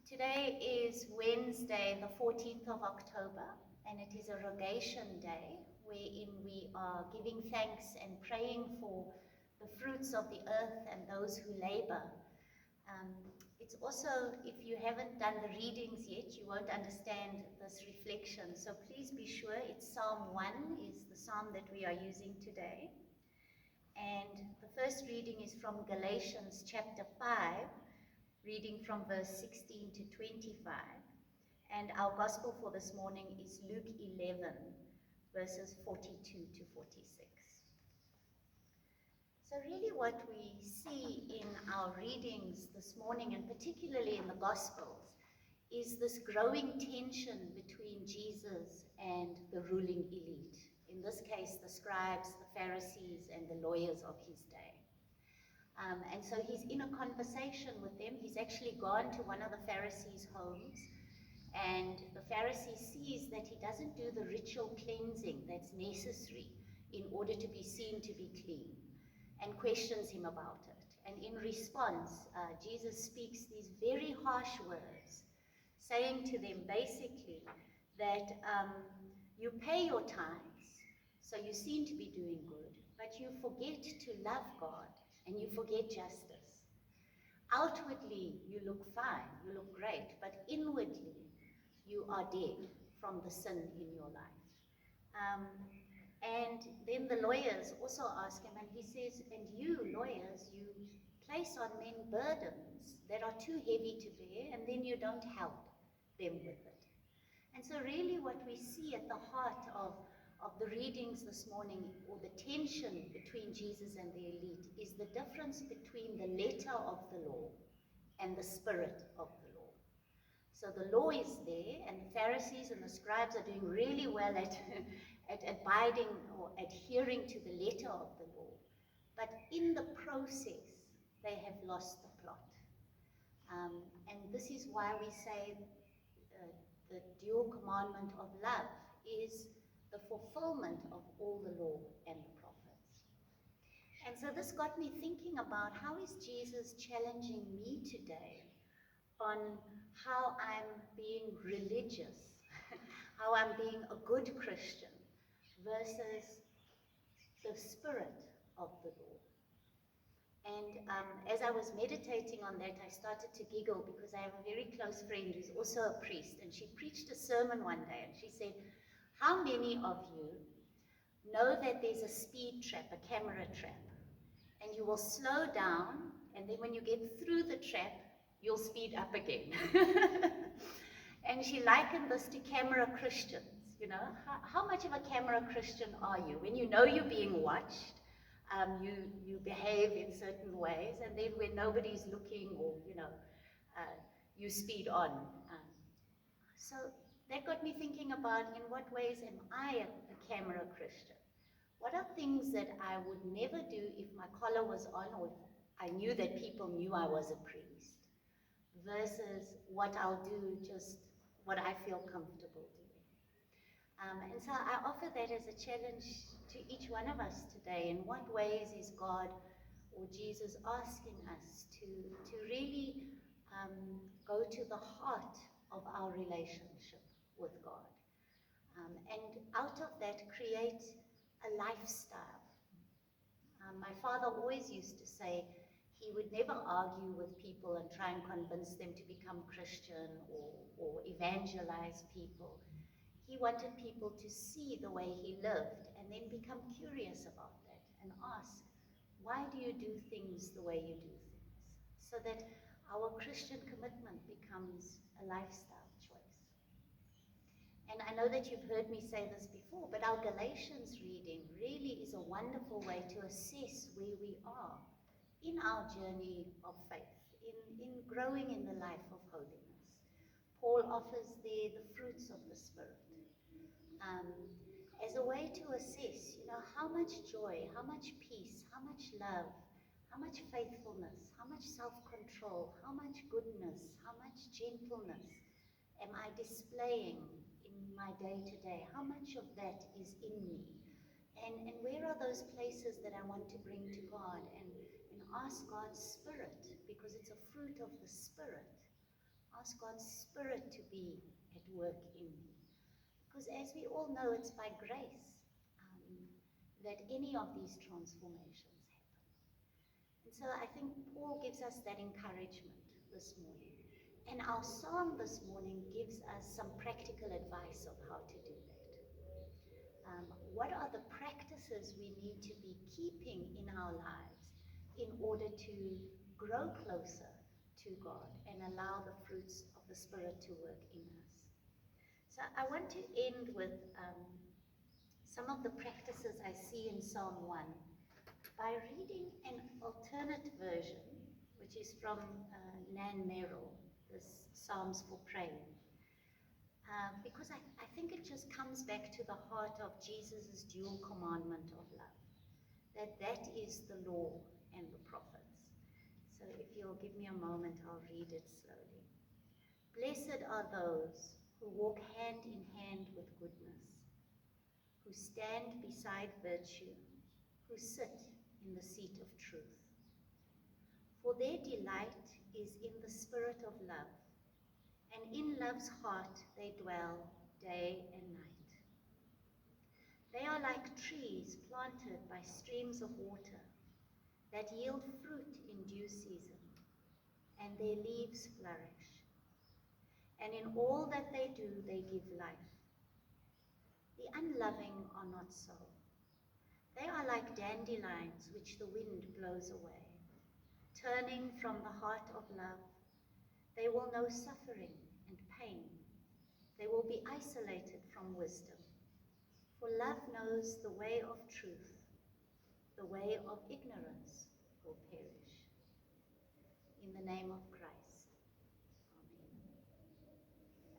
Today is Wednesday, the 14th of October, and it is a Rogation Day, wherein we are giving thanks and praying for the fruits of the earth and those who labor. It's also, if you haven't done the readings yet, you won't understand this reflection. So please be sure it's Psalm 1 is the psalm that we are using today. And the first reading is from Galatians Chapter 5, reading from verse 16 to 25. And our gospel for this morning is Luke 11, verses 42 to 46. So really what we see in our readings this morning, and particularly in the Gospels, is this growing tension between Jesus and the ruling elite. In this case, the scribes, the Pharisees, and the lawyers of his day. And so he's in a conversation with them. He's actually gone to one of the Pharisees' homes, and the Pharisee sees that he doesn't do the ritual cleansing that's necessary in order to be seen to be clean, and questions him about it. And in response, Jesus speaks these very harsh words, saying to them basically that you pay your tithes, so you seem to be doing good, but you forget to love God and you forget justice. Outwardly, you look fine, you look great, but inwardly, you are dead from the sin in your life. And then the lawyers also ask him, and he says, and you, lawyers, you place on men burdens that are too heavy to bear, and then you don't help them with it. And so really what we see at the heart of the readings this morning, or the tension between Jesus and the elite, is the difference between the letter of the law and the spirit of the law. So the law is there, and the Pharisees and the scribes are doing really well at abiding or adhering to the letter of the law. But in the process, they have lost the plot. And this is why we say the dual commandment of love is the fulfillment of all the law and the prophets. And so this got me thinking about how is Jesus challenging me today on how I'm being religious, how I'm being a good Christian versus the spirit of the law. And as I was meditating on that, I started to giggle because I have a very close friend who's also a priest, and she preached a sermon one day, and she said, how many of you know that there's a speed trap, a camera trap, and you will slow down, and then when you get through the trap, you'll speed up again. And she likened this to camera Christians. You know, how much of a camera Christian are you? When you know you're being watched, you behave in certain ways, and then when nobody's looking, or you speed on. So that got me thinking about, in what ways am I a camera Christian? What are things that I would never do if my collar was on, or if I knew that people knew I was a priest, versus what I'll do, just what I feel comfortable doing. And so I offer that as a challenge to each one of us today. In what ways is God or Jesus asking us to really go to the heart of our relationship with God? And out of that, create a lifestyle. My father always used to say he would never argue with people and try and convince them to become Christian or evangelize people. He wanted people to see the way he lived and then become curious about that and ask, why do you do things the way you do things? So that our Christian commitment becomes a lifestyle choice. And I know that you've heard me say this before, but our Galatians reading really is a wonderful way to assess where we are in our journey of faith, in growing in the life of holiness. Paul offers there the fruits of the Spirit as a way to assess, how much joy, how much peace, how much love, how much faithfulness, how much self-control, how much goodness, how much gentleness am I displaying in my day-to-day? How much of that is in me? And where are those places that I want to bring to God? And ask God's Spirit, because it's a fruit of the Spirit, Ask God's Spirit to be at work in me. Because as we all know, it's by grace that any of these transformations happen. And so I think Paul gives us that encouragement this morning. And our psalm this morning gives us some practical advice of how to do that. What are the practices we need to be keeping in our lives in order to grow closer to God and allow the fruits of the Spirit to work in us? So I want to end with some of the practices I see in Psalm 1 by reading an alternate version, which is from Nan Merrill, this Psalms for Praying. Because I think it just comes back to the heart of Jesus' dual commandment of love, that is the law and the prophets. So if you'll give me a moment, I'll read it slowly. Blessed are those who walk hand in hand with goodness, who stand beside virtue, who sit in the seat of truth. For their delight is in the spirit of love, and in love's heart they dwell day and night. They are like trees planted by streams of water that yield fruit in due season, and their leaves flourish. And in all that they do, they give life. The unloving are not so. They are like dandelions which the wind blows away. Turning from the heart of love, they will know suffering and pain. They will be isolated from wisdom. For love knows the way of truth. The way of ignorance will perish. In the name of Christ.